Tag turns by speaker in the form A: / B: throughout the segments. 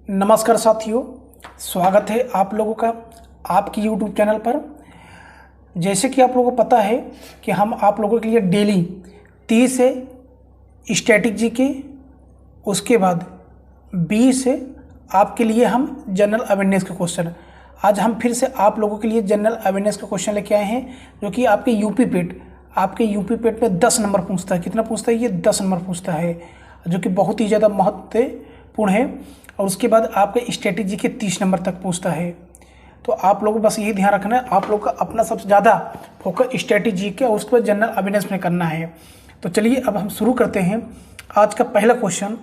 A: नमस्कार साथियों, स्वागत है आप लोगों का आपकी YouTube चैनल पर। जैसे कि आप लोगों को पता है कि हम आप लोगों के लिए डेली 30 है स्टैटिक जीके, उसके बाद 20 है आपके लिए हम जनरल अवेयरनेस के क्वेश्चन। आज हम फिर से आप लोगों के लिए जनरल अवेयरनेस के क्वेश्चन लेके आए हैं, जो कि आपके यूपी पेट में 10 नंबर पूछता है। कितना पूछता है? ये 10 नंबर पूछता है, जो कि बहुत ही ज़्यादा महत्वपूर्ण है। और उसके बाद आपके स्ट्रेटेजी के 30 नंबर तक पूछता है। तो आप लोगों को बस यही ध्यान रखना है, आप लोग का अपना सबसे ज़्यादा फोकस स्ट्रेटेजी के और उसके बाद जनरल अवेयरनेस में करना है। तो चलिए अब हम शुरू करते हैं। आज का पहला क्वेश्चन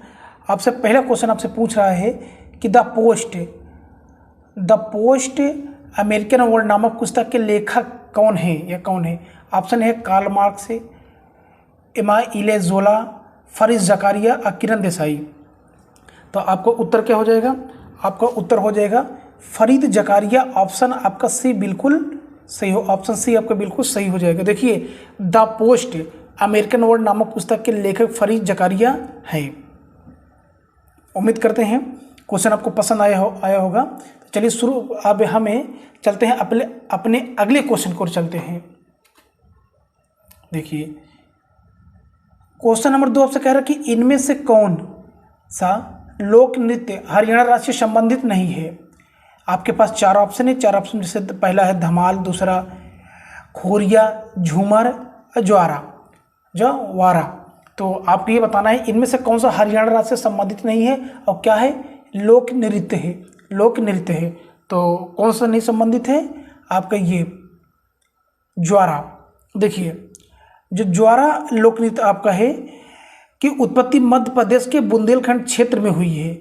A: आपसे पूछ रहा है कि द पोस्ट अमेरिकन वर्ल्ड नामक पुस्तक के लेखक कौन है या कौन है? ऑप्शन है Karl Marx, Emile ज़ोला, Farid Zacharia और किरण देसाई। तो आपको उत्तर क्या हो जाएगा? आपका उत्तर हो जाएगा फरीद ज़कारिया। ऑप्शन आपका सी बिल्कुल सही हो, ऑप्शन सी आपका बिल्कुल सही हो जाएगा। देखिए, द पोस्ट अमेरिकन वर्ल्ड नामक पुस्तक के लेखक फरीद ज़कारिया है। उम्मीद करते हैं क्वेश्चन आपको पसंद आया होगा। तो चलिए शुरू, अब हमें चलते हैं अपने अगले क्वेश्चन को चलते हैं। देखिए, क्वेश्चन नंबर 2 आपसे कह रहा है कि इनमें से कौन सा लोक नृत्य हरियाणा राज्य से संबंधित नहीं है? आपके पास 4 ऑप्शन है। 4 ऑप्शन जैसे पहला है धमाल, दूसरा खोरिया, झूमर, जवारा। तो आपको ये बताना है इनमें से कौन सा हरियाणा राज्य से संबंधित नहीं है और क्या है? लोक नृत्य है। तो कौन सा नहीं संबंधित है? आपका ये ज्वारा। देखिए, जो ज्वारा लोक नृत्य आपका है कि उत्पत्ति मध्य प्रदेश के बुंदेलखंड क्षेत्र में हुई है।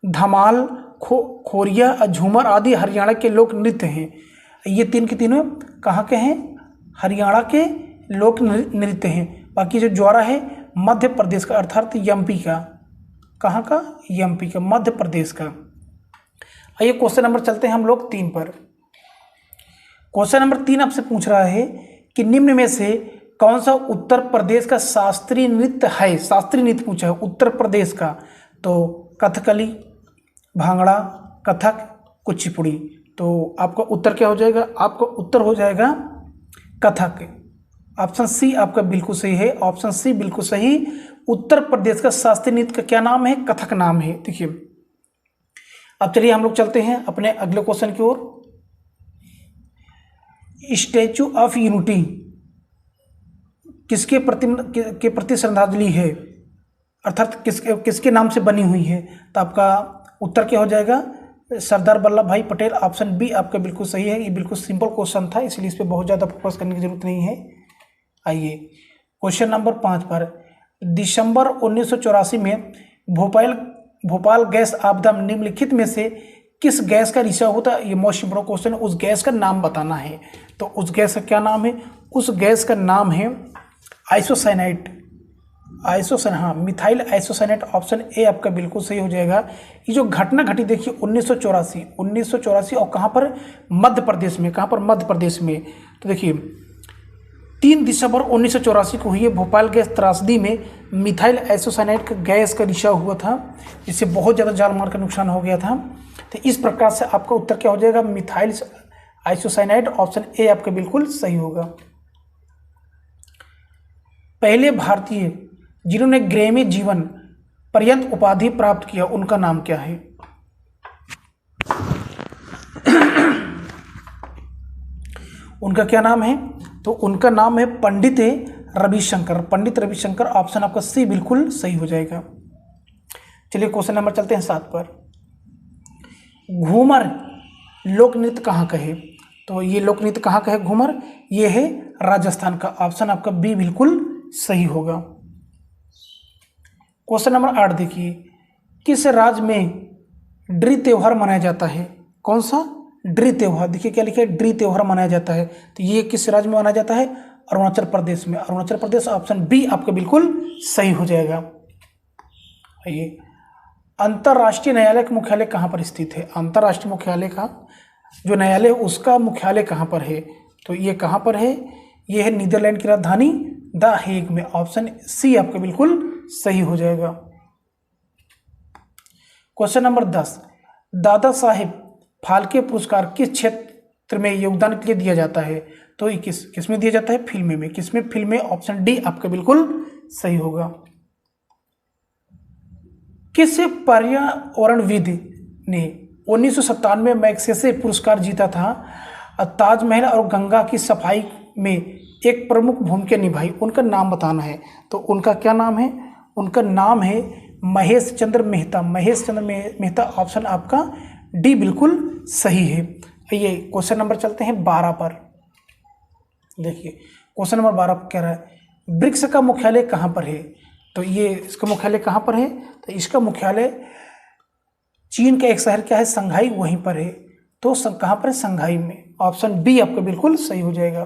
A: धमाल, खोरिया और झूमर आदि हरियाणा के लोक नृत्य हैं। ये तीन के तीनों कहाँ के हैं? हरियाणा के लोक नृत्य हैं। बाकी जो ज्वारा है मध्य प्रदेश का, अर्थात एमपी का। कहाँ का? एमपी का, मध्य प्रदेश का। आइए क्वेश्चन नंबर चलते हैं हम लोग 3 पर। क्वेश्चन नंबर 3 आपसे पूछ रहा है कि निम्न में से कौन सा उत्तर प्रदेश का शास्त्रीय नृत्य है? शास्त्रीय नृत्य पूछा है उत्तर प्रदेश का। तो कथकली, भांगड़ा, कथक, कुचिपुड़ी। तो आपका उत्तर क्या हो जाएगा? आपका उत्तर हो जाएगा कथक। ऑप्शन सी आपका बिल्कुल सही है, ऑप्शन सी बिल्कुल सही। उत्तर प्रदेश का शास्त्रीय नृत्य का क्या नाम है? कथक नाम है। देखिए, अब चलिए हम लोग चलते हैं अपने अगले क्वेश्चन की ओर। स्टैचू ऑफ यूनिटी किसके प्रति श्रद्धांजलि है, अर्थात किसके नाम से बनी हुई है? तो आपका उत्तर क्या हो जाएगा? सरदार वल्लभ भाई पटेल। ऑप्शन बी आपका बिल्कुल सही है। ये बिल्कुल सिंपल क्वेश्चन था, इसलिए इस पर बहुत ज़्यादा फोकस करने की जरूरत नहीं है। आइए क्वेश्चन नंबर 5 पर। दिसंबर 1984 में भोपाल गैस आपदा में निम्नलिखित में से किस गैस का रिसाव होता है? ये मोस्ट इंपोर्टेंट क्वेश्चन है। उस गैस का नाम बताना है। तो उस गैस का क्या नाम है? उस गैस का नाम है isocyanide. Methyl isocyanide. Option A आपका बिल्कुल सही हो जाएगा। ये जो घटना घटी, देखिए 1984 और कहाँ पर? मध्य प्रदेश में। कहाँ पर? मध्य प्रदेश में। तो देखिए 3 दिसंबर 1984 को हुई है भोपाल गैस त्रासदी में मिथाइल आइसोसाइनाइड का गैस का रिसाव हुआ था, जिससे बहुत ज़्यादा जान माल का नुकसान हो गया था। तो इस प्रकार से आपका उत्तर क्या हो जाएगा? Methyl isocyanide. ऑप्शन ए आपका बिल्कुल सही होगा। पहले भारतीय जिन्होंने ग्रैमी जीवन पर्यंत उपाधि प्राप्त किया, उनका नाम क्या है? उनका क्या नाम है? तो उनका नाम है पंडित रविशंकर। ऑप्शन आपका सी बिल्कुल सही हो जाएगा। चलिए क्वेश्चन नंबर चलते हैं 7 पर। घूमर लोक नृत्य कहाँ का है? तो ये लोक नृत्य कहाँ का है घूमर? ये है राजस्थान का। ऑप्शन आपका बी बिल्कुल सही होगा। क्वेश्चन नंबर 8 देखिए, किस राज्य में ड्री त्योहार मनाया जाता है? कौन सा? ड्री त्योहार। देखिए क्या लिखा है? ड्री त्योहार मनाया जाता है। तो ये किस राज्य में मनाया जाता है? अरुणाचल प्रदेश में। अरुणाचल प्रदेश। ऑप्शन बी आपका बिल्कुल सही हो जाएगा। ये अंतर्राष्ट्रीय न्यायालय का मुख्यालय कहाँ पर स्थित है? अंतर्राष्ट्रीय मुख्यालय का जो न्यायालय है उसका मुख्यालय कहाँ पर है? तो ये कहाँ पर है? ये है नीदरलैंड की राजधानी द हेग में। ऑप्शन सी आपका बिल्कुल सही हो जाएगा। क्वेश्चन नंबर 10, दादा साहेब फाल्के पुरस्कार किस क्षेत्र में योगदान के लिए दिया जाता है? तो ये किस में दिया जाता है? फिल्म में। किस में? फिल्म में। ऑप्शन डी आपका बिल्कुल सही होगा। किस पर्यावरणविद ने 1997 में मैग्सेसे पुरस्कार जीता था? ताजमहल और गंगा की सफाई में एक प्रमुख भूमिका निभाई, उनका नाम बताना है। तो उनका क्या नाम है? उनका नाम है महेश चंद्र मेहता। महेश चंद्र मेहता। ऑप्शन आपका डी बिल्कुल सही है। ये क्वेश्चन नंबर चलते हैं 12 पर। देखिए क्वेश्चन नंबर 12 कह रहा है ब्रिक्स का मुख्यालय कहाँ पर है? तो ये इसका मुख्यालय कहाँ पर है? तो इसका मुख्यालय चीन का एक शहर क्या है? संघाई, वहीं पर है। तो कहाँ पर है? संघाई में। ऑप्शन बी आपका बिल्कुल सही हो जाएगा।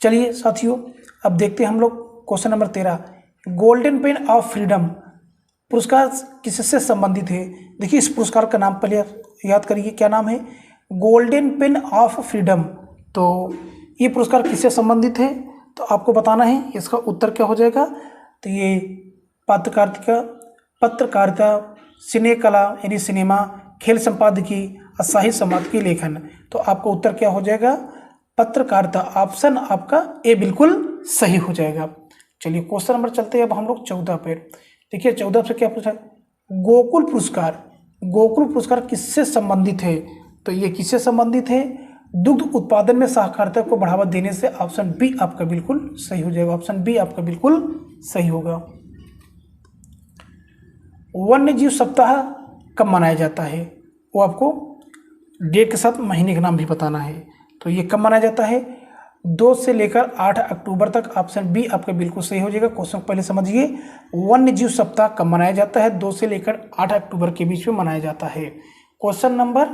A: चलिए साथियों, अब देखते हैं हम लोग question number 13। Golden pain of freedom पुरस्कार किससे संबंधित है? देखिए इस पुरस्कार का नाम पहले याद करिए, क्या नाम है? Golden pain of freedom. तो ये पुरस्कार किससे संबंधित है? तो आपको बताना है। इसका उत्तर क्या हो जाएगा? तो ये पत्रकारिता, सिनेकला यानी सिनेमा, खेल संपादकी और साहित्य संपादकी, लेखन। तो आपका उत्तर क्या हो जाएगा? पत्रकारिता। ऑप्शन आपका ए बिल्कुल सही हो जाएगा। चलिए क्वेश्चन नंबर चलते हैं अब हम लोग 14 पे। देखिए 14 से क्या पूछा है? गोकुल पुरस्कार किससे संबंधित है? तो ये किससे संबंधित है? दुग्ध उत्पादन में सहकारिता को बढ़ावा देने से। ऑप्शन बी आपका बिल्कुल सही हो जाएगा। ऑप्शन बी आपका बिल्कुल सही होगा। वन्य जीव सप्ताह कब मनाया जाता है? वो आपको डेट के साथ महीने का नाम भी बताना है। तो ये कब मनाया जाता है? 2 से लेकर 8 अक्टूबर तक। ऑप्शन बी आपका बिल्कुल सही हो जाएगा। क्वेश्चन पहले समझिए, वन्य जीव सप्ताह कब मनाया जाता है? 2 से लेकर 8 अक्टूबर के बीच में मनाया जाता है। Question number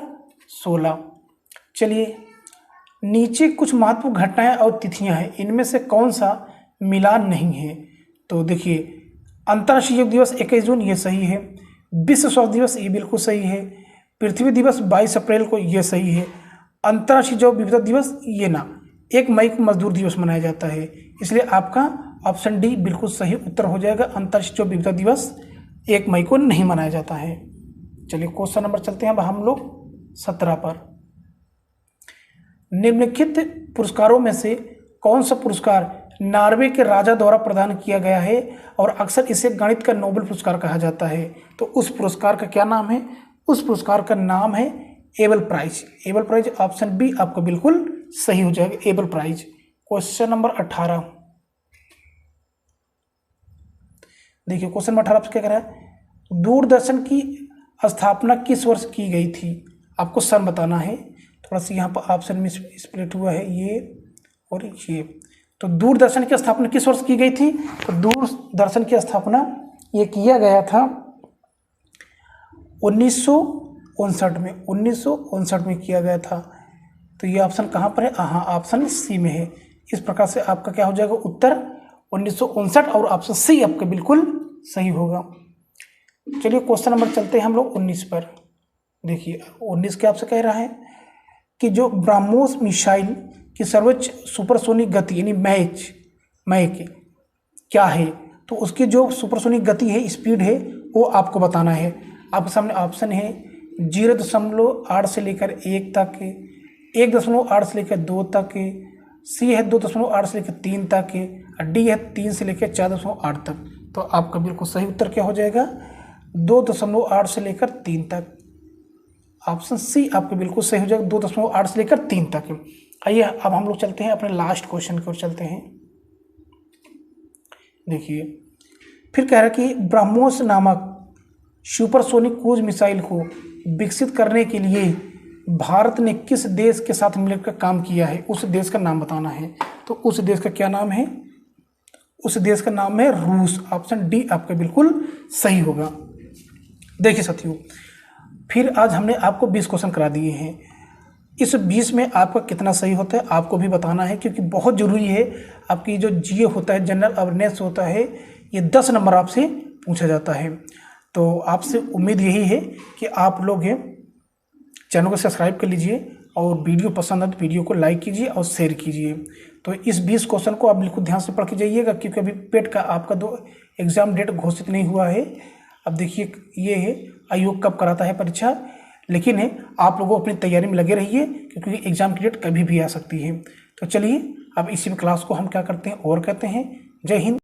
A: 16। चलिए नीचे कुछ महत्वपूर्ण घटनाएं और तिथियां हैं, इनमें से कौन सा मिलान नहीं है? तो देखिए अंतर्राष्ट्रीय योग दिवस 21 जून, ये सही है। विश्व स्वास्थ्य दिवस, ये बिल्कुल सही है। पृथ्वी दिवस 22 अप्रैल को, ये सही है। अंतर्राष्ट्रीय जैव विविधता दिवस, ये ना, 1 मई को मजदूर दिवस मनाया जाता है, इसलिए आपका ऑप्शन डी बिल्कुल सही उत्तर हो जाएगा। अंतर्राष्ट्रीय जैव विविधता दिवस 1 मई को नहीं मनाया जाता है। चलिए क्वेश्चन नंबर चलते हैं अब हम लोग 17 पर। निम्नलिखित पुरस्कारों में से कौन सा पुरस्कार नॉर्वे के राजा द्वारा प्रदान किया गया है और अक्सर इसे गणित का नोबेल पुरस्कार कहा जाता है? तो उस पुरस्कार का क्या नाम है? उस पुरस्कार का नाम है Abel prize. Abel prize. Option B आपको बिल्कुल सही हो जाएगा, एबल प्राइज। Question number 18। देखिए क्वेश्चन नंबर 18 क्या कह रहा है? दूरदर्शन की स्थापना किस वर्ष की गई थी? आपको सन बताना है। थोड़ा सा यहाँ पर ऑप्शन में स्प्लिट हुआ है, ये और ये। तो दूरदर्शन की स्थापना किस वर्ष की गई थी? तो दूरदर्शन की स्थापना ये किया गया था 1959 में। 1959 में किया गया था। तो ये ऑप्शन कहाँ पर है? हाँ, ऑप्शन सी में है। इस प्रकार से आपका क्या हो जाएगा उत्तर? 1959, और ऑप्शन सी आपका बिल्कुल सही होगा। चलिए क्वेश्चन नंबर चलते हैं हम लोग 19 पर। देखिए 19 क्या आपसे कह रहा है कि जो ब्रह्मोस मिसाइल की सर्वोच्च सुपरसोनिक गति यानी मैक क्या है? तो उसकी जो सुपरसोनिक गति है, स्पीड है, वो आपको बताना है। आपके सामने ऑप्शन है 0.8 से लेकर 1 तक, 1.8 से लेकर 2 तक, सी है 2.8 से लेकर 3 तक, और डी है 3 से लेकर 4.8 तक। तो आपका बिल्कुल सही उत्तर क्या हो जाएगा? 2.8 से लेकर 3 तक। ऑप्शन सी आपको बिल्कुल सही हो जाएगा, 2.8 से लेकर 3 तक। आइए अब हम लोग चलते हैं अपने लास्ट क्वेश्चन की ओर चलते हैं। देखिए फिर कह रहा है कि ब्रह्मोस नामक सुपरसोनिक क्रूज मिसाइल को विकसित करने के लिए भारत ने किस देश के साथ मिलकर काम किया है? उस देश का नाम बताना है। तो उस देश का क्या नाम है? उस देश का नाम है रूस। ऑप्शन डी आपका बिल्कुल सही होगा। देखिए साथियों, फिर आज हमने आपको 20 क्वेश्चन करा दिए हैं। इस 20 में आपका कितना सही होता है आपको भी बताना है, क्योंकि बहुत ज़रूरी है। आपकी जो जीए होता है, जनरल अवेयरनेस होता है, ये 10 नंबर आपसे पूछा जाता है। तो आपसे उम्मीद यही है कि आप लोग चैनल को सब्सक्राइब कर लीजिए और वीडियो पसंद है तो वीडियो को लाइक कीजिए और शेयर कीजिए। तो इस 20 क्वेश्चन को आप बिल्कुल ध्यान से पढ़ के जाइएगा, क्योंकि अभी पेट का आपका 2 एग्ज़ाम डेट घोषित नहीं हुआ है। अब देखिए ये है आयोग कब कराता है परीक्षा, लेकिन है आप लोगों अपनी तैयारी में लगे रहिए क्योंकि एग्जाम की डेट कभी भी आ सकती है। तो चलिए अब इसी क्लास को हम क्या करते हैं और कहते हैं। जय हिंद।